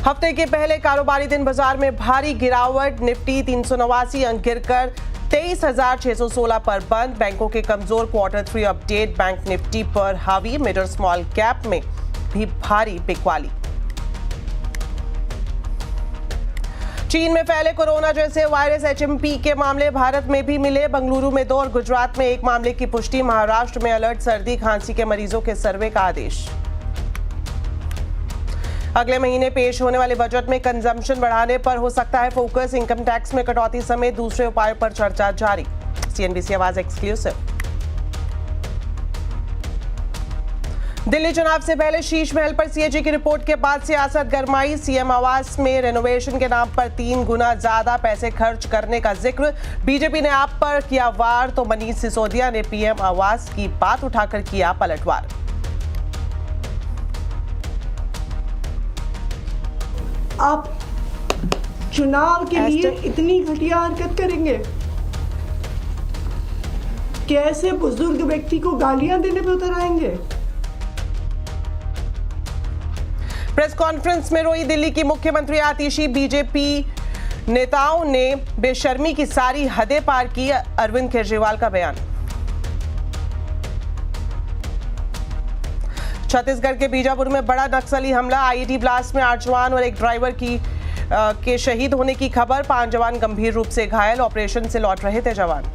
हफ्ते के पहले कारोबारी दिन बाजार में भारी गिरावट। निफ्टी 389 अंक गिरकर 23,616 पर बंद। बैंकों के कमजोर क्वार्टर 3 अपडेट बैंक निफ्टी पर हावी। मिड और स्मॉल कैप में भी भारी बिकवाली। चीन में फैले कोरोना जैसे वायरस एचएमपी के मामले भारत में भी मिले। बेंगलुरु में 2 और गुजरात में 1 मामले की पुष्टि। महाराष्ट्र में अलर्ट, सर्दी खांसी के मरीजों के सर्वे का आदेश। अगले महीने पेश होने वाले बजट में कंजम्पशन बढ़ाने पर हो सकता है फोकस। इनकम टैक्स में कटौती समेत दूसरे उपायों पर चर्चा जारी। सीएनबीसी आवाज एक्सक्लूसिव। दिल्ली चुनाव से पहले शीश महल पर सीएजी की रिपोर्ट के बाद सियासत गरमाई। सीएम आवास में रेनोवेशन के नाम पर 3 गुना ज्यादा पैसे खर्च करने का जिक्र। बीजेपी ने आप पर किया वार तो मनीष सिसोदिया ने पीएम आवास की बात उठाकर किया पलटवार। आप चुनाव के लिए इतनी घटिया हरकत करेंगे? कैसे बुजुर्ग व्यक्ति को गालियां देने पे उतर आएंगे? प्रेस कॉन्फ्रेंस में रोई दिल्ली की मुख्यमंत्री आतिशी। बीजेपी नेताओं ने बेशर्मी की सारी हदें पार की। अरविंद केजरीवाल का बयान। छत्तीसगढ़ के बीजापुर में बड़ा नक्सली हमला। आईईडी ब्लास्ट में 8 जवान और एक ड्राइवर के शहीद होने की खबर। 5 जवान गंभीर रूप से घायल। ऑपरेशन से लौट रहे थे जवान।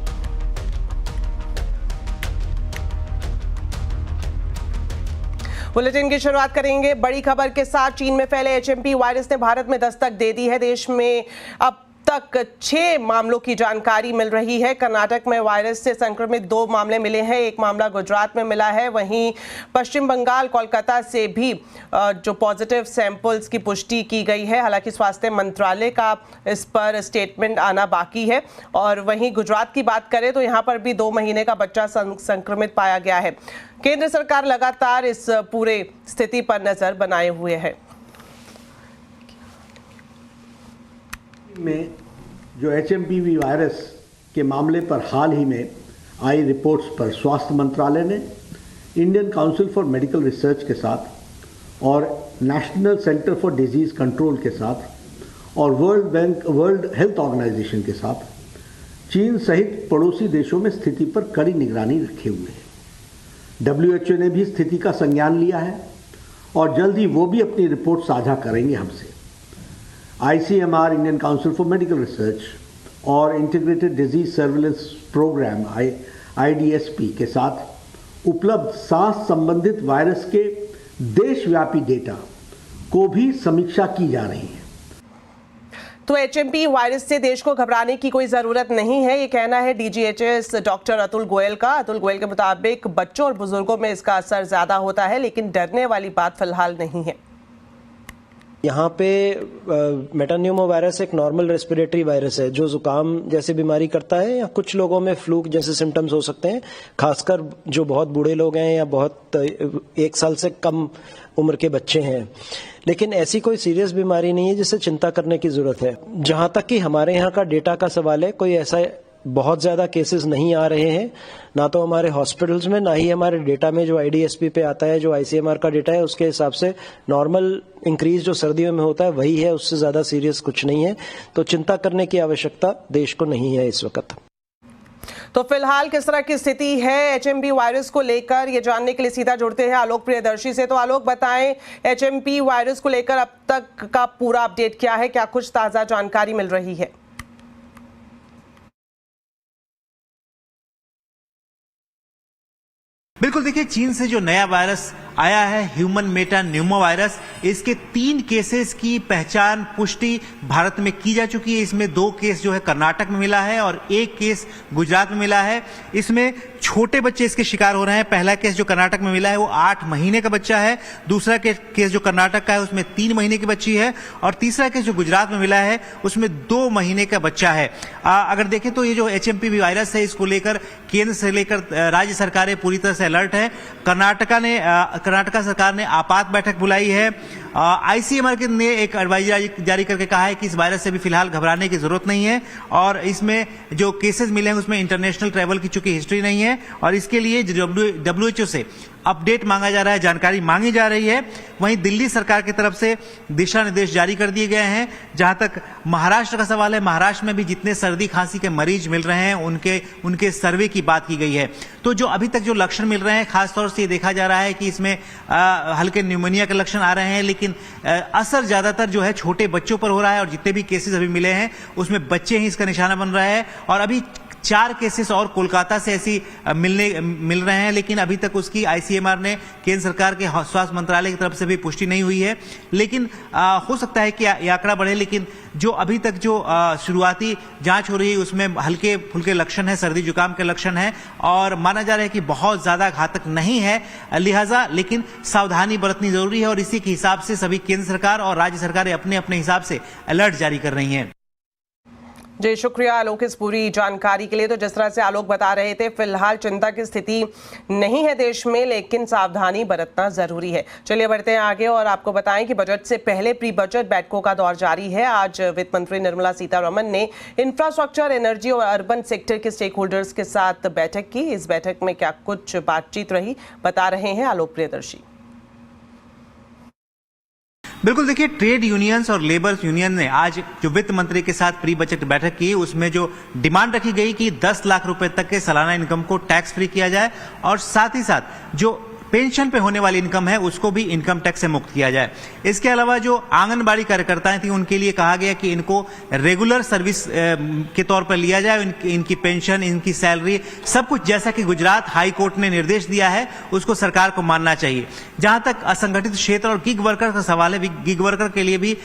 बुलेटिन की शुरुआत करेंगे बड़ी खबर के साथ। चीन में फैले एचएमपी वायरस ने भारत में दस्तक दे दी है। देश में अब तक 6 मामलों की जानकारी मिल रही है। कर्नाटक में वायरस से संक्रमित 2 मामले मिले हैं। 1 मामला गुजरात में मिला है। वहीं पश्चिम बंगाल, कोलकाता से भी जो पॉजिटिव सैंपल्स की पुष्टि की गई है। हालांकि स्वास्थ्य मंत्रालय का इस पर स्टेटमेंट आना बाकी है। और वहीं गुजरात की बात करें तो यहाँ पर भी 2 महीने का बच्चा संक्रमित पाया गया है। केंद्र सरकार लगातार इस पूरे स्थिति पर नजर बनाए हुए है। में जो एचएमपीवी वायरस के मामले पर हाल ही में आई रिपोर्ट्स पर स्वास्थ्य मंत्रालय ने Indian council for medical research के साथ और national centre for disease control के साथ और वर्ल्ड हेल्थ ऑर्गेनाइजेशन के साथ चीन सहित पड़ोसी देशों में स्थिति पर कड़ी निगरानी रखे हुए हैं। WHO ने भी स्थिति का संज्ञान लिया है और जल्द ही वो भी अपनी रिपोर्ट साझा करेंगे हमसे। ICMR Indian council for medical research और integrated disease surveillance program IDSP के साथ उपलब्ध सांस संबंधित वायरस के देशव्यापी डेटा को भी समीक्षा की जा रही है। तो एचएमपी वायरस से देश को घबराने की कोई जरूरत नहीं है, ये कहना है DGHS डॉक्टर अतुल गोयल का। अतुल गोयल के मुताबिक बच्चों और बुजुर्गों में इसका असर ज्यादा होता है, लेकिन डरने वाली बात फिलहाल नहीं है। यहाँ पे मेटान्यूमो वायरस एक नॉर्मल रेस्पिरेटरी वायरस है जो जुकाम जैसी बीमारी करता है या कुछ लोगों में फ्लू जैसे सिम्टम्स हो सकते हैं, खासकर जो बहुत बूढ़े लोग हैं या बहुत 1 साल से कम उम्र के बच्चे हैं। लेकिन ऐसी कोई सीरियस बीमारी नहीं है जिससे चिंता करने की जरूरत है। जहां तक कि हमारे यहाँ का डेटा का सवाल है, कोई ऐसा बहुत ज्यादा केसेस नहीं आ रहे हैं, ना तो हमारे हॉस्पिटल्स में ना ही हमारे डेटा में जो IDSP पे आता है, जो ICMR का डेटा है उसके हिसाब से नॉर्मल इंक्रीज जो सर्दियों में होता है वही है, उससे ज्यादा सीरियस कुछ नहीं है। तो चिंता करने की आवश्यकता देश को नहीं है इस वक्त। तो फिलहाल किस तरह की स्थिति है एचएमपी वायरस को लेकर, ये जानने के लिए सीधा जुड़ते हैं आलोक प्रियदर्शी से। तो आलोक बताएं, एचएमपी वायरस को लेकर अब तक का पूरा अपडेट क्या है, क्या कुछ ताजा जानकारी मिल रही है? बिल्कुल, देखिए चीन से जो नया वायरस आया है ह्यूमन मेटान्यूमो वायरस, इसके 3 केसेस की पहचान पुष्टि भारत में की जा चुकी है। इसमें 2 केस जो है कर्नाटक में मिला है और 1 केस गुजरात में मिला है। इसमें छोटे बच्चे इसके शिकार हो रहे हैं। पहला केस जो कर्नाटक में मिला है वो 8 महीने का बच्चा है। दूसरा केस जो कर्नाटक का है उसमें 3 महीने की बच्ची है और तीसरा केस जो गुजरात में मिला है उसमें 2 महीने का बच्चा है। अगर देखें तो ये जो एचएमपी वायरस है इसको लेकर केंद्र से लेकर राज्य सरकारें पूरी तरह से अलर्ट है। कर्नाटका सरकार ने आपात बैठक बुलाई है। ICMR ने एक एडवाइजरी जारी करके कहा है कि इस वायरस से भी फिलहाल घबराने की जरूरत नहीं है और इसमें जो केसेस मिले हैं उसमें इंटरनेशनल ट्रैवल की चूंकि हिस्ट्री नहीं है और इसके लिए WHO से अपडेट मांगा जा रहा है, जानकारी मांगी जा रही है। वहीं दिल्ली सरकार की तरफ से दिशा निर्देश जारी कर दिए गए हैं। जहां तक महाराष्ट्र का सवाल है, महाराष्ट्र में भी जितने सर्दी खांसी के मरीज मिल रहे हैं उनके सर्वे की बात की गई है। तो जो अभी तक जो लक्षण मिल रहे हैं, खासतौर से ये देखा जा रहा है कि इसमें हल्के न्यूमोनिया के लक्षण आ रहे हैं, लेकिन असर ज्यादातर जो है छोटे बच्चों पर हो रहा है और जितने भी केसेस अभी मिले हैं उसमें बच्चे ही इसका निशाना बन रहा है। और अभी 4 केसेस और कोलकाता से ऐसी मिल रहे हैं, लेकिन अभी तक उसकी आईसीएमआर ने केंद्र सरकार के स्वास्थ्य मंत्रालय की तरफ से भी पुष्टि नहीं हुई है। लेकिन हो सकता है कि ये आंकड़ा बढ़े, लेकिन जो अभी तक जो शुरुआती जांच हो रही है उसमें हल्के फुल्के लक्षण है, सर्दी जुकाम के लक्षण है और माना जा रहा है कि बहुत ज्यादा घातक नहीं है, लिहाजा लेकिन सावधानी बरतनी जरूरी है। और इसी के हिसाब से सभी केंद्र सरकार और राज्य सरकारें अपने अपने हिसाब से अलर्ट जारी कर रही हैं। जी शुक्रिया आलोक इस पूरी जानकारी के लिए। तो जिस तरह से आलोक बता रहे थे, फिलहाल चिंता की स्थिति नहीं है देश में, लेकिन सावधानी बरतना जरूरी है। चलिए बढ़ते हैं आगे और आपको बताएं कि बजट से पहले प्री बजट बैठकों का दौर जारी है। आज वित्त मंत्री निर्मला सीतारमण ने इंफ्रास्ट्रक्चर, एनर्जी और अर्बन सेक्टर के स्टेक होल्डर्स के साथ बैठक की। इस बैठक में क्या कुछ बातचीत रही, बता रहे हैं आलोक प्रियदर्शी। बिल्कुल, देखिए, ट्रेड यूनियंस और लेबर यूनियन ने आज जो वित्त मंत्री के साथ प्री बजट बैठक की, उसमें जो डिमांड रखी गई कि 10 लाख रुपए तक के सालाना इनकम को टैक्स फ्री किया जाए और साथ ही साथ जो पेंशन पे होने वाली इनकम है उसको भी इनकम टैक्स से मुक्त किया जाए। इसके अलावा जो आंगनबाड़ी कार्यकर्ताएं थी उनके लिए कहा गया कि इनको रेगुलर सर्विस के तौर पर लिया जाए, इनकी पेंशन, इनकी सैलरी, सब कुछ जैसा कि गुजरात हाई कोर्ट ने निर्देश दिया है उसको सरकार को मानना चाहिए। जहां तक असंगठित क्षेत्र और गिग वर्कर का सवाल है, गिग वर्कर के लिए भी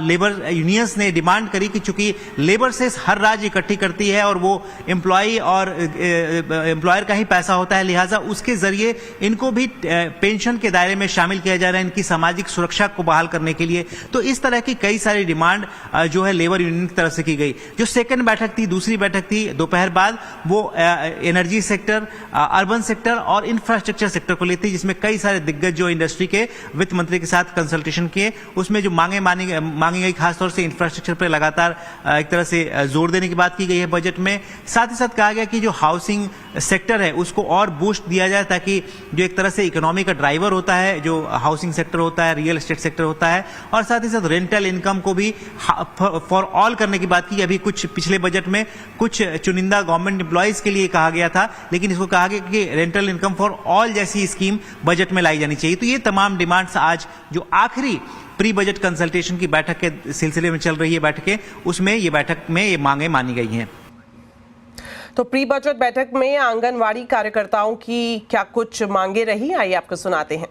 लेबर यूनियंस ने डिमांड करी कि चूंकि लेबर सेस हर राज्य इकट्ठी करती है और वो एम्प्लॉय और एम्प्लॉयर का ही पैसा होता है, लिहाजा उसके जरिए इनको भी पेंशन के दायरे में शामिल किया जा रहा है, इनकी सामाजिक सुरक्षा को बहाल करने के लिए। तो इस तरह की कई सारी डिमांड जो है लेबर यूनियन की तरफ से की गई। जो सेकंड बैठक थी, दूसरी बैठक थी दोपहर बाद, वो एनर्जी सेक्टर, अर्बन सेक्टर और इंफ्रास्ट्रक्चर सेक्टर को लेती, जिसमें कई सारे दिग्गज जो इंडस्ट्री के वित्त मंत्री के साथ कंसल्टेशन किए। उसमें जो मांगी गई, खासतौर से इंफ्रास्ट्रक्चर पर लगातार एक तरह से जोर देने की बात की गई है बजट में। साथ ही साथ कहा गया कि जो हाउसिंग सेक्टर है उसको और बूस्ट दिया जाए, ताकि जो एक तरह से इकोनॉमी का ड्राइवर होता है, जो हाउसिंग सेक्टर होता है, रियल एस्टेट सेक्टर होता है, और साथ ही साथ रेंटल इनकम को भी फॉर ऑल करने की बात की। अभी कुछ पिछले बजट में कुछ चुनिंदा गवर्नमेंट एम्प्लॉइज के लिए कहा गया था, लेकिन इसको कहा गया कि रेंटल इनकम फॉर ऑल जैसी स्कीम बजट में लाई जानी चाहिए। तो ये तमाम डिमांड्स आज जो आखिरी प्री बजट कंसल्टेशन की बैठक के सिलसिले में चल रही है बैठकें, उसमें ये बैठक में ये मांगे मानी गई हैं। तो प्री बजट बैठक में आंगनवाड़ी कार्यकर्ताओं की क्या कुछ मांगे रही, आइए आपको सुनाते हैं।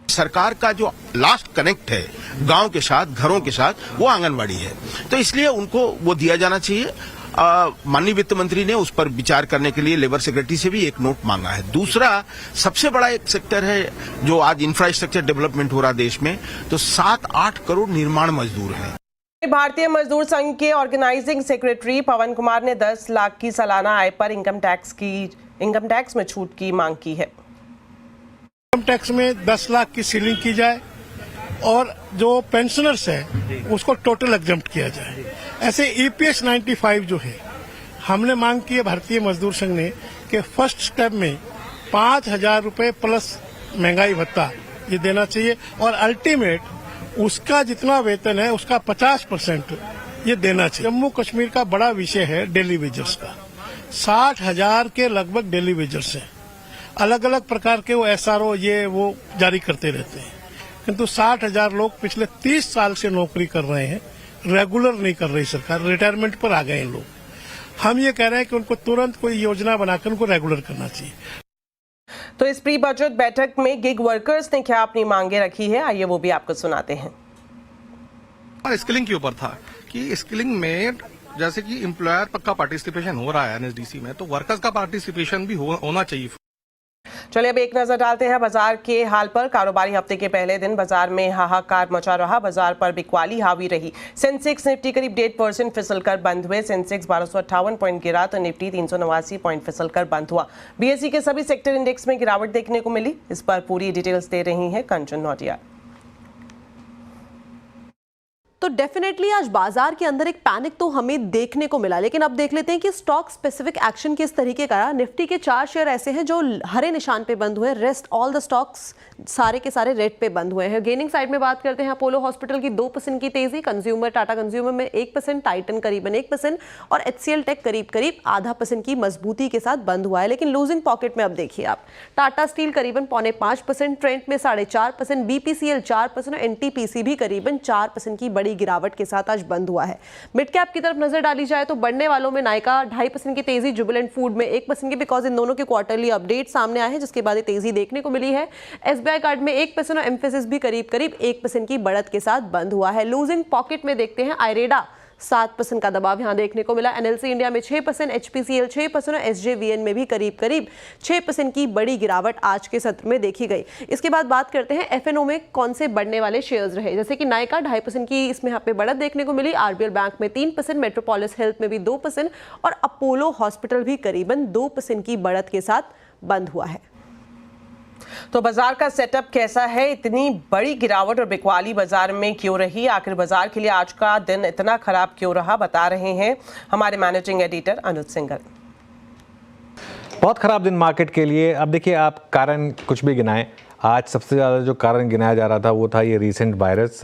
सरकार का जो लास्ट कनेक्ट है गांव के साथ, घरों के साथ, वो आंगनवाड़ी है, तो इसलिए उनको वो दिया जाना चाहिए। माननीय वित्त मंत्री ने उस पर विचार करने के लिए लेबर सेक्रेटरी से भी एक नोट मांगा है। दूसरा सबसे बड़ा एक सेक्टर है जो आज इंफ्रास्ट्रक्चर डेवलपमेंट हो रहा देश में, तो 7-8 करोड़ निर्माण मजदूर हैं। भारतीय मजदूर संघ के ऑर्गेनाइजिंग सेक्रेटरी पवन कुमार ने 10 लाख की सालाना आय पर इनकम टैक्स में छूट की मांग की है। इनकम टैक्स में 10 लाख की सीलिंग की जाए और जो पेंशनर्स है उसको टोटल एग्जम्प्ट किया जाए। ऐसे ईपीएस 95 जो है, हमने मांग की है भारतीय मजदूर संघ ने कि फर्स्ट स्टेप में 5,000 रुपए प्लस महंगाई भत्ता ये देना चाहिए और अल्टीमेट उसका जितना वेतन है उसका 50% ये देना चाहिए। जम्मू कश्मीर का बड़ा विषय है डेली वेजर्स का। 60,000 के लगभग डेली वेजर्स हैं। अलग अलग प्रकार के वो एसआरओ ये वो जारी करते रहते हैं, किंतु 60,000 लोग पिछले 30 साल से नौकरी कर रहे हैं, रेगुलर नहीं कर रही सरकार, रिटायरमेंट पर आ गए हैं लोग। हम ये कह रहे हैं कि उनको तुरंत कोई योजना बनाकर उनको रेगुलर करना चाहिए। तो इस प्री बजट बैठक में गिग वर्कर्स ने क्या अपनी मांगे रखी है, आइए वो भी आपको सुनाते हैं। स्किलिंग के ऊपर था कि स्किलिंग में जैसे कि एम्प्लॉयर पक्का पार्टिसिपेशन हो रहा है एनएसडीसी में, तो वर्कर्स का पार्टिसिपेशन भी होना चाहिए। चलिए अब एक नजर डालते हैं बाजार के हाल पर। कारोबारी हफ्ते के पहले दिन बाजार में हाहाकार मचा रहा, बाजार पर बिकवाली हावी रही। सेंसेक्स निफ्टी करीब 1.5% फिसलकर बंद हुए। सेंसेक्स 1258 पॉइंट गिरा तो निफ्टी 389 पॉइंट फिसलकर बंद हुआ। बीएसई के सभी सेक्टर इंडेक्स में गिरावट देखने को मिली। इस पर पूरी डिटेल्स दे रही हैं कंचन नौटियाल। तो डेफिनेटली आज बाजार के अंदर एक पैनिक तो हमें देखने को मिला, लेकिन अब देख लेते हैं कि स्टॉक स्पेसिफिक एक्शन किस तरीके का रहा। निफ्टी के 4 शेयर ऐसे हैं जो हरे निशान पे बंद हुए, रेस्ट ऑल द स्टॉक्स सारे के सारे रेड पे बंद हुए हैं। गेनिंग साइड में बात करते हैं, अपोलो हॉस्पिटल की 2% की तेजी, कंज्यूमर टाटा कंज्यूमर में 1%, टाइटन करीबन 1% और HCL टेक करीब 0.5% की मजबूती के साथ बंद हुआ है। लेकिन लूजिंग पॉकेट में अब देखिए आप, टाटा स्टील करीबन 0.5%, ट्रेंट में 4.5%, BPCL 4% और NTPC भी करीबन 4% की बड़ी गिरावट के साथ आज बंद हुआ है। मिड कैप की तरफ नजर डाली जाए तो बढ़ने वालों में नायका 2.5% की तेजी, जुबिलेंट फूड में 1% की, बिकॉज इन दोनों के क्वार्टरली अपडेट सामने आए हैं जिसके बाद तेजी देखने को मिली है। SBI कार्ड में 1% और एम्फेसिस भी करीब 1% की बढ़त के साथ बंद हुआ है। लूजिंग पॉकेट में देखते हैं, आयरेडा 7% का दबाव यहां देखने को मिला, NLC इंडिया में 6%, HPCL 6% और SJVN में भी करीब 6% की बड़ी गिरावट आज के सत्र में देखी गई। इसके बाद बात करते हैं FNO में कौन से बढ़ने वाले शेयर्स रहे, जैसे कि नायका 2.5% की इसमें यहाँ पे बढ़त देखने को मिली, RBL बैंक में 3%, मेट्रोपोलिस हेल्थ में भी 2% और अपोलो हॉस्पिटल भी करीबन 2% की बढ़त के साथ बंद हुआ है। तो बाजार का सेटअप कैसा है, इतनी बड़ी गिरावट और बिकवाली बाजार में क्यों रही, आखिर बाजार के लिए आज का दिन इतना खराब क्यों रहा, बता रहे हैं हमारे मैनेजिंग एडिटर अनुज सिंघल। बहुत खराब दिन मार्केट के लिए। अब देखिए, आप कारण कुछ भी गिनाएं, आज सबसे ज़्यादा जो कारण गिनाया जा रहा था वो था ये रीसेंट वायरस।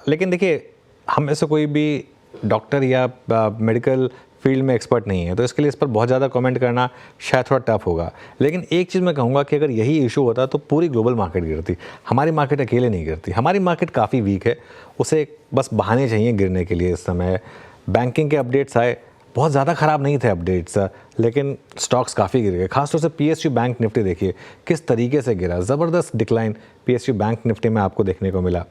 लेकिन देखिए, हम में से कोई भी डॉक्टर या मेडिकल फील्ड में एक्सपर्ट नहीं है, तो इसके लिए इस पर बहुत ज़्यादा कमेंट करना शायद थोड़ा टफ होगा। लेकिन एक चीज़ मैं कहूँगा कि अगर यही इशू होता तो पूरी ग्लोबल मार्केट गिरती, हमारी मार्केट अकेले नहीं गिरती। हमारी मार्केट काफ़ी वीक है, उसे बस बहाने चाहिए गिरने के लिए। इस समय बैंकिंग के अपडेट्स आए, बहुत ज़्यादा ख़राब नहीं थे अपडेट्स, लेकिन स्टॉक्स काफ़ी गिर गए। खासतौर से PSU बैंक निफ्टी देखिए किस तरीके से गिरा, ज़बरदस्त डिक्लाइन PSU बैंक निफ्टी में आपको देखने को मिला।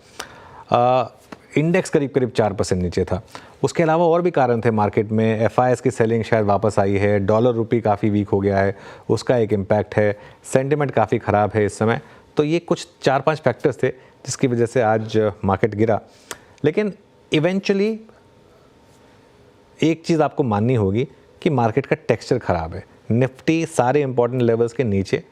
इंडेक्स करीब 4% नीचे था। उसके अलावा और भी कारण थे मार्केट में, FIS की सेलिंग शायद वापस आई है, डॉलर रुपी काफ़ी वीक हो गया है, उसका एक इम्पैक्ट है, सेंटिमेंट काफ़ी ख़राब है इस समय। तो ये कुछ 4-5 फैक्टर्स थे जिसकी वजह से आज मार्केट गिरा। लेकिन इवेंचुअली एक चीज़ आपको माननी होगी कि मार्केट का टेक्सचर ख़राब है। निफ्टी सारे इंपॉर्टेंट लेवल्स के नीचे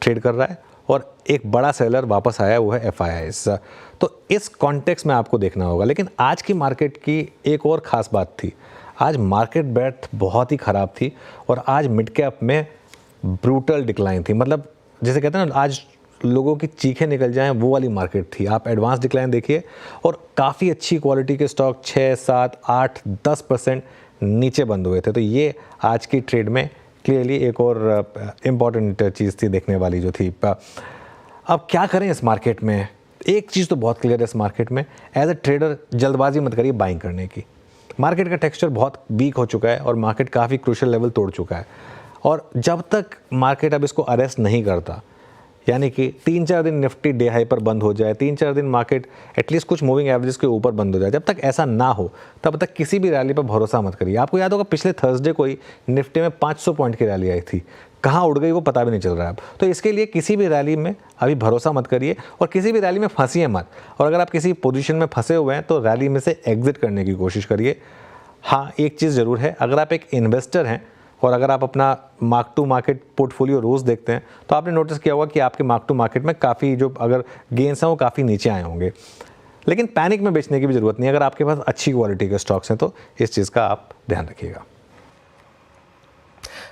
ट्रेड कर रहा है और एक बड़ा सेलर वापस आया, वो है FIS। तो इस कॉन्टेक्स्ट में आपको देखना होगा। लेकिन आज की मार्केट की एक और ख़ास बात थी, आज मार्केट ब्रेथ बहुत ही ख़राब थी और आज मिड कैप में ब्रूटल डिक्लाइन थी। मतलब जैसे कहते हैं ना, आज लोगों की चीखें निकल जाएं, वो वाली मार्केट थी। आप एडवांस डिक्लाइन देखिए और काफ़ी अच्छी क्वालिटी के स्टॉक 6, 7, 8, 10% नीचे बंद हुए थे। तो ये आज की ट्रेड में क्लियरली एक और इम्पॉर्टेंट चीज़ थी देखने वाली जो थी। अब क्या करें इस मार्केट में, एक चीज़ तो बहुत क्लियर है इस मार्केट में, एज ए ट्रेडर जल्दबाजी मत करिए बाइंग करने की। मार्केट का टेक्सचर बहुत वीक हो चुका है और मार्केट काफ़ी क्रूशियल लेवल तोड़ चुका है। और जब तक मार्केट अब इसको अरेस्ट नहीं करता, यानी कि 3-4 दिन निफ्टी डे हाई पर बंद हो जाए, 3-4 दिन मार्केट एटलीस्ट कुछ मूविंग एवरेज के ऊपर बंद हो जाए, जब तक ऐसा ना हो तब तक किसी भी रैली पर भरोसा मत करिए। आपको याद होगा पिछले थर्सडे को ही निफ्टी में 500 पॉइंट की रैली आई थी, कहाँ उड़ गई वो पता भी नहीं चल रहा है अब। तो इसके लिए किसी भी रैली में अभी भरोसा मत करिए और किसी भी रैली में फंसिए मत। और अगर आप किसी पोजीशन में फंसे हुए हैं तो रैली में से एग्जिट करने की कोशिश करिए। हाँ, एक चीज़ ज़रूर है, अगर आप एक इन्वेस्टर हैं और अगर आप अपना मार्क टू मार्केट पोर्टफोलियो रोज़ देखते हैं तो आपने नोटिस किया होगा कि आपके मार्क टू मार्केट में काफ़ी जो अगर गेंस हैं वो काफ़ी नीचे आए होंगे। लेकिन पैनिक में बेचने की भी ज़रूरत नहीं है। अगर आपके पास अच्छी क्वालिटी के स्टॉक्स हैं तो इस चीज़ का आप ध्यान रखिएगा।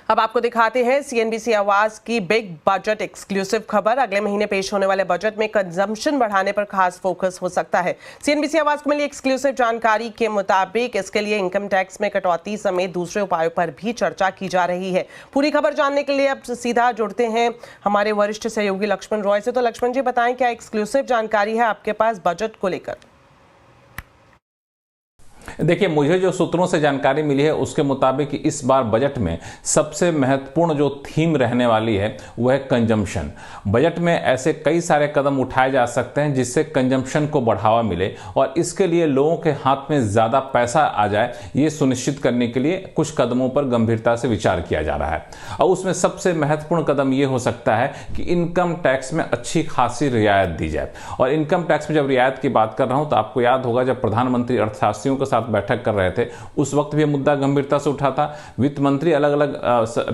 अब आपको दिखाते हैं CNBC आवाज की बिग बजट एक्सक्लूसिव खबर। अगले महीने पेश होने वाले बजट में कंजम्पशन बढ़ाने पर खास फोकस हो सकता है। CNBC आवाज को मिली एक्सक्लूसिव जानकारी के मुताबिक इसके लिए इनकम टैक्स में कटौती समेत दूसरे उपायों पर भी चर्चा की जा रही है। पूरी खबर जानने के लिए अब सीधा जुड़ते हैं हमारे वरिष्ठ सहयोगी लक्ष्मण रॉय से। तो लक्ष्मण जी, बताएं क्या एक्सक्लूसिव जानकारी है आपके पास बजट को लेकर? देखिए, मुझे जो सूत्रों से जानकारी मिली है उसके मुताबिक इस बार बजट में सबसे महत्वपूर्ण जो थीम रहने वाली है वह है कंजम्पशन। बजट में ऐसे कई सारे कदम उठाए जा सकते हैं जिससे कंजम्पशन को बढ़ावा मिले और इसके लिए लोगों के हाथ में ज़्यादा पैसा आ जाए, ये सुनिश्चित करने के लिए कुछ कदमों पर गंभीरता से विचार किया जा रहा है। और उसमें सबसे महत्वपूर्ण कदम ये हो सकता है कि इनकम टैक्स में अच्छी खासी रियायत दी जाए। और इनकम टैक्स में जब रियायत की बात कर रहा हूँ तो आपको याद होगा जब प्रधानमंत्री अर्थशास्त्रियों के साथ बैठक कर रहे थे उस वक्त भी ये मुद्दा गंभीरता से उठा था। वित्त मंत्री अलग अलग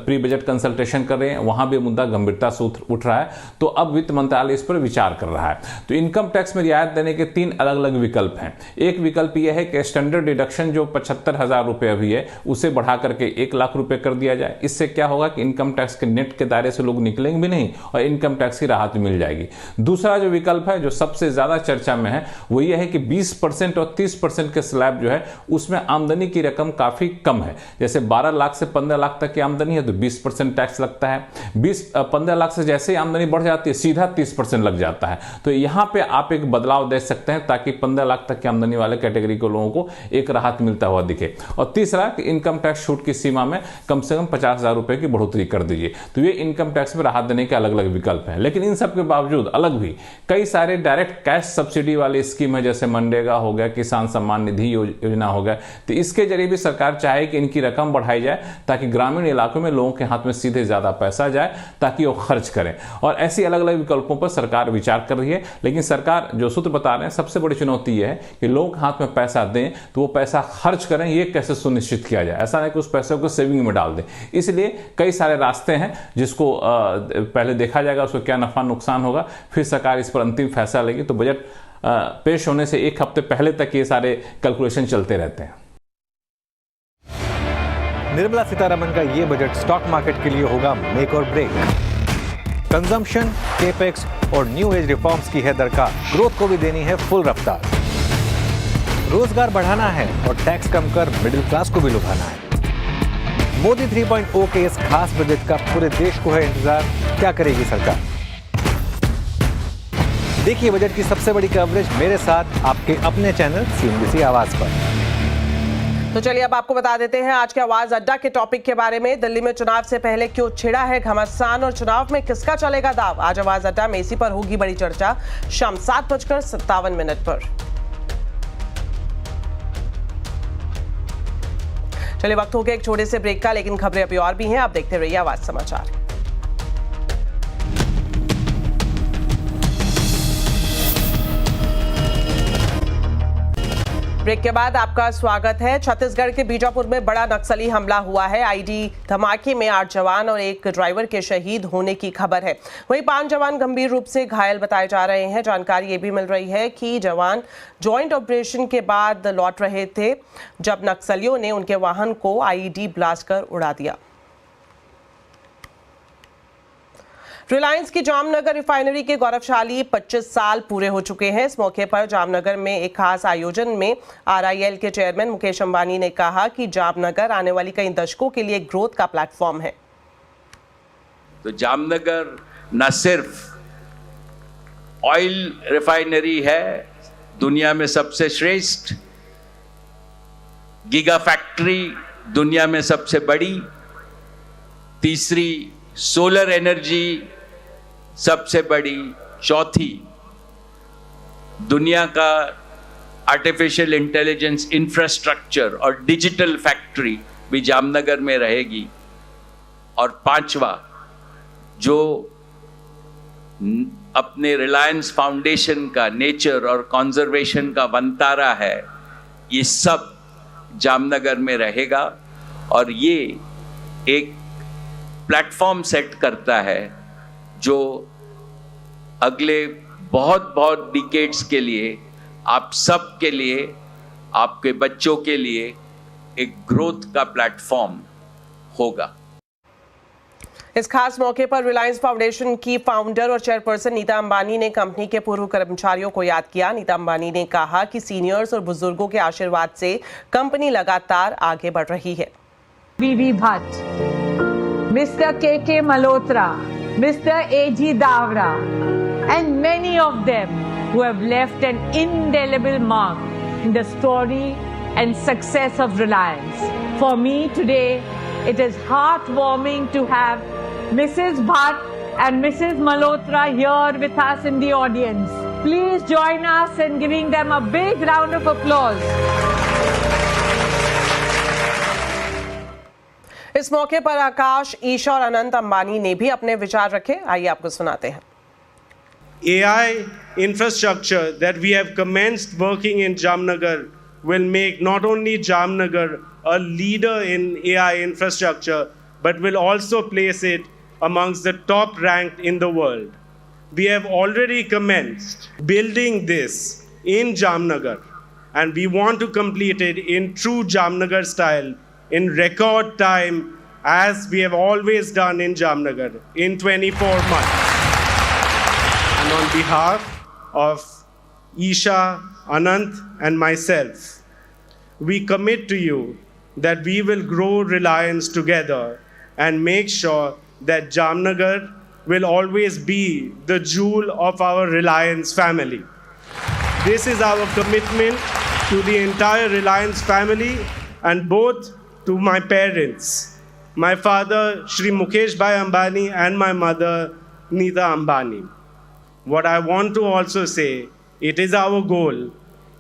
प्री बजट कंसल्टेशन कर रहे हैं, वहां भी मुद्दा गंभीरता से उठ रहा है। तो अब वित्त मंत्रालय इस पर विचार कर रहा है। तो इनकम टैक्स में रियायत देने के 3 अलग अलग विकल्प हैं। एक विकल्प यह है कि स्टैंडर्ड डिडक्शन जो 75,000 रुपये अभी है उसे बढ़ा करके 1 लाख रुपए कर दिया जाए। इससे क्या होगा कि इनकम टैक्स के नेट के दायरे से लोग निकलेंगे भी नहीं और इनकम टैक्स की राहत भी मिल जाएगी। दूसरा जो विकल्प है जो सबसे ज्यादा चर्चा में है वो ये है कि 20% और 30% के स्लैब जो है उसमें आमदनी की रकम काफी कम है। जैसे 12 लाख से 15 लाख तक की आमदनी है तो 20% टैक्स लगता है। 15 लाख से जैसे ही आमदनी बढ़ जाती है सीधा 30% लग जाता है। तो यहां पे आप एक बदलाव दे सकते हैं ताकि 15 लाख तक की आमदनी वाले कैटेगरी के लोगों को एक राहत मिलता हुआ दिखे। और तीसरा कि इनकम टैक्स छूट की सीमा में कम से कम 50,000 रुपए की बढ़ोतरी कर दीजिए। तो ये इनकम टैक्स में राहत देने के अलग अलग विकल्प हैं। लेकिन इन सब के बावजूद अलग भी कई सारे डायरेक्ट कैश सब्सिडी वाली स्कीम है, जैसे मनरेगा हो गया, किसान सम्मान निधि योजना हो गया। तो इसके जरिए भी सरकार चाहे कि इनकी रकम बढ़ाई जाए ताकि ग्रामीण इलाकों में लोगों के हाथ में सीधे ज्यादा पैसा जाए ताकि वो खर्च करें। और ऐसी अलग अलग विकल्पों पर सरकार विचार कर रही है। लेकिन सरकार जो सूत्र बता रहे हैं सबसे बड़ी चुनौती यह है कि लोग हाथ में पैसा दें तो वो पैसा खर्च करें, ये कैसे सुनिश्चित किया जाए। ऐसा नहीं कि उस पैसे को सेविंग में डाल दें। इसलिए कई सारे रास्ते हैं जिसको पहले देखा जाएगा उसको क्या नफा नुकसान होगा, फिर सरकार इस पर अंतिम फैसला लेगी। तो बजट पेश होने से 1 हफ्ते पहले तक ये सारे कैलकुलेशन चलते रहते हैं। निर्मला सीतारमण का ये बजट स्टॉक मार्केट के लिए होगा मेक और ब्रेक। कंजम्पशन, केपेक्स और न्यू एज रिफॉर्म्स की है दरकार, ग्रोथ को भी देनी है फुल रफ्तार। रोजगार बढ़ाना है और टैक्स कम कर मिडिल क्लास को भी लुभाना है। मोदी 3.0 के इस खास बजट का पूरे देश को है इंतजार, क्या करेगी सरकार। देखिए बजट की सबसे बड़ी कवरेज मेरे साथ आपके अपने चैनल CNBC आवाज पर। तो चलिए अब आपको बता देते हैं आज के आवाज अड्डा के टॉपिक के बारे में। दिल्ली में चुनाव से पहले क्यों छिड़ा है घमासान और चुनाव में किसका चलेगा दाव। आज आवाज अड्डा में इसी पर होगी बड़ी चर्चा शाम 7:57 पर। चलिए वक्त हो गया एक छोटे से ब्रेक का, लेकिन खबरें अभी और भी हैं। आप देखते रहिए आवाज समाचार। ब्रेक के बाद आपका स्वागत है। छत्तीसगढ़ के बीजापुर में बड़ा नक्सली हमला हुआ है। आईडी धमाके में 8 जवान और एक ड्राइवर के शहीद होने की खबर है। वहीं 5 जवान गंभीर रूप से घायल बताए जा रहे हैं। जानकारी ये भी मिल रही है कि जवान जॉइंट ऑपरेशन के बाद लौट रहे थे जब नक्सलियों ने उनके वाहन को आईईडी ब्लास्ट कर उड़ा दिया। रिलायंस की जामनगर रिफाइनरी के गौरवशाली 25 साल पूरे हो चुके हैं। इस मौके पर जामनगर में एक खास आयोजन में RIL के चेयरमैन मुकेश अंबानी ने कहा कि जामनगर आने वाली कई दशकों के लिए ग्रोथ का प्लेटफॉर्म है। तो जामनगर न सिर्फ ऑयल रिफाइनरी है, दुनिया में सबसे श्रेष्ठ, गीगा फैक्ट्री दुनिया में सबसे बड़ी, तीसरी सोलर एनर्जी सबसे बड़ी, चौथी दुनिया का आर्टिफिशियल इंटेलिजेंस इंफ्रास्ट्रक्चर और डिजिटल फैक्ट्री भी जामनगर में रहेगी, और 5वां जो अपने रिलायंस फाउंडेशन का नेचर और कंजर्वेशन का वंतारा है, ये सब जामनगर में रहेगा। और ये एक प्लेटफॉर्म सेट करता है जो अगले बहुत डिकेड्स के लिए आप सब के लिए, आपके बच्चों के लिए एक ग्रोथ का प्लेटफॉर्म होगा। इस खास मौके पर रिलायंस फाउंडेशन की फाउंडर और चेयरपर्सन नीता अंबानी ने कंपनी के पूर्व कर्मचारियों को याद किया। नीता अंबानी ने कहा कि सीनियर्स और बुजुर्गों के आशीर्वाद से कंपनी लगातार आगे बढ़ रही है। वीवी भट्ट, मिस्टर के Malhotra, mister AG Davra, and many of them who have left an indelible mark in the story and success of Reliance. For me today, it is heartwarming to have Mrs. Bhatt and Mrs. Malhotra here with us in the audience. Please join us in giving them a big round of applause. इस मौके पर आकाश, ईशा और अनंत अंबानी ने भी अपने विचार रखे। आइए आपको सुनाते हैं। AI infrastructure that we have commenced working in Jamnagar will make not only Jamnagar a leader in AI infrastructure, but will also place it amongst the top ranked in the world. We have already commenced building this in Jamnagar, and we want to complete it in true Jamnagar style in record time, as we have always done in Jamnagar, in 24 months. And on behalf of Isha, Anant, and myself, we commit to you that we will grow Reliance together and make sure that Jamnagar will always be the jewel of our Reliance family. This is our commitment to the entire Reliance family, and both to my parents, my father Shri Mukesh Bhai Ambani and my mother Neeta Ambani. What I want to also say, it is our goal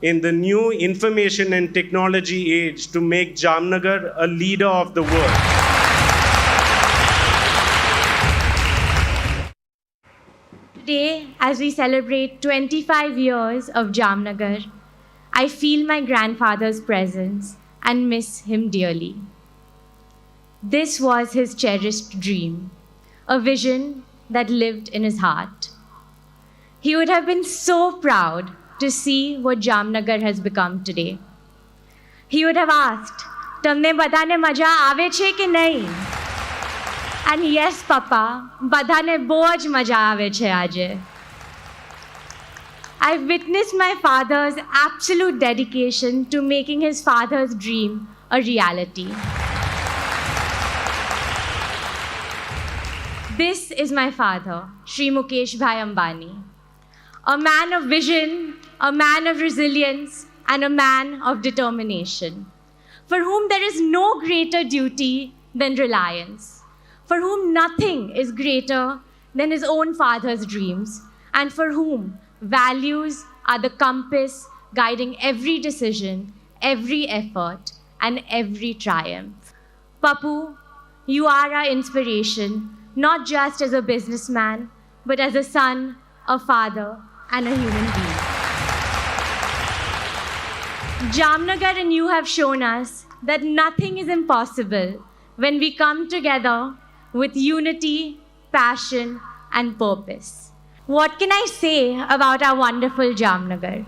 in the new information and technology age to make Jamnagar a leader of the world. Today, as we celebrate 25 years of Jamnagar, I feel my grandfather's presence and miss him dearly. This was his cherished dream, a vision that lived in his heart. He would have been so proud to see what Jamnagar has become today. He would have asked, "Tamne badane maja aave che ki nahi?" And yes, Papa, badane boj maja aave che aaje. I've witnessed my father's absolute dedication to making his father's dream a reality. This is my father, Shri Mukesh Bhai Ambani. A man of vision, a man of resilience, and a man of determination, for whom there is no greater duty than reliance, for whom nothing is greater than his own father's dreams, and for whom values are the compass guiding every decision, every effort, and every triumph. Papu, you are our inspiration, not just as a businessman, but as a son, a father, and a human being. Jamnagar and you have shown us that nothing is impossible when we come together with unity, passion, and purpose. What can I say about our wonderful Jamnagar?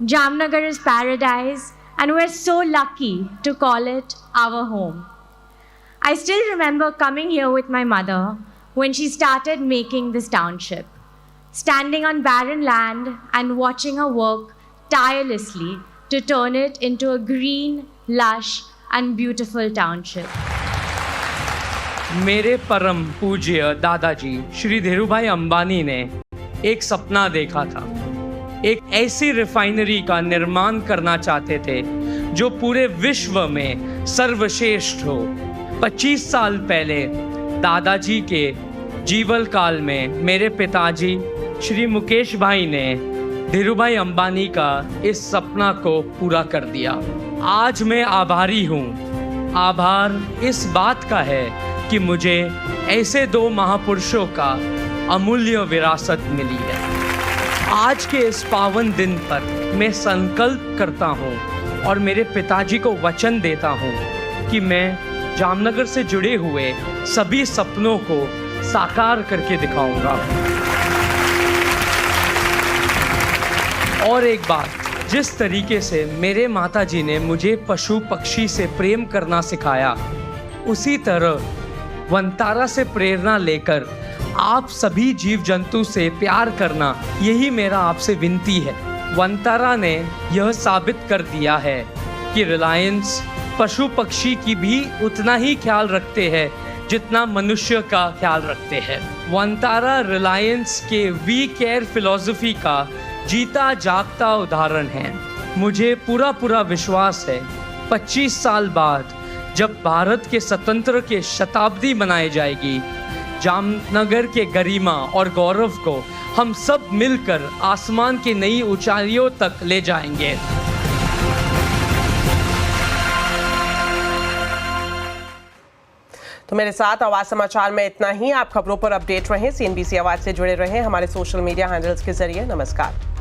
Jamnagar is paradise, and we're so lucky to call it our home. I still remember coming here with my mother when she started making this township, standing on barren land and watching her work tirelessly to turn it into a green, lush, and beautiful township. मेरे परम पूज्य दादाजी श्री धीरूभाई अंबानी ने एक सपना देखा था। एक ऐसी रिफाइनरी का निर्माण करना चाहते थे जो पूरे विश्व में सर्वश्रेष्ठ हो। 25 साल पहले दादाजी के जीवन काल में मेरे पिताजी श्री मुकेश भाई ने धीरूभाई अंबानी का इस सपना को पूरा कर दिया। आज मैं आभारी हूँ। आभार इस बात का है कि मुझे ऐसे दो महापुरुषों का अमूल्य विरासत मिली है। आज के इस पावन दिन पर मैं संकल्प करता हूँ और मेरे पिताजी को वचन देता हूँ कि मैं जामनगर से जुड़े हुए सभी सपनों को साकार करके दिखाऊंगा। और एक बात, जिस तरीके से मेरे माताजी ने मुझे पशु पक्षी से प्रेम करना सिखाया, उसी तरह वंतारा से प्रेरणा लेकर आप सभी जीव जंतु से प्यार करना, यही मेरा आपसे विनती है। वंतारा ने यह साबित कर दिया है कि रिलायंस पशु पक्षी की भी उतना ही ख्याल रखते हैं जितना मनुष्य का ख्याल रखते हैं। वंतारा रिलायंस के वी केयर फिलॉसफी का जीता जागता उदाहरण है। मुझे पूरा विश्वास है 25 साल बाद जब भारत के स्वतंत्र के शताब्दी मनाई जाएगी, जामनगर के गरिमा और गौरव को हम सब मिलकर आसमान की नई ऊंचाइयों तक ले जाएंगे। तो मेरे साथ आवाज समाचार में इतना ही। आप खबरों पर अपडेट रहें, CNBC आवाज से जुड़े रहें हमारे सोशल मीडिया हैंडल्स के जरिए। नमस्कार।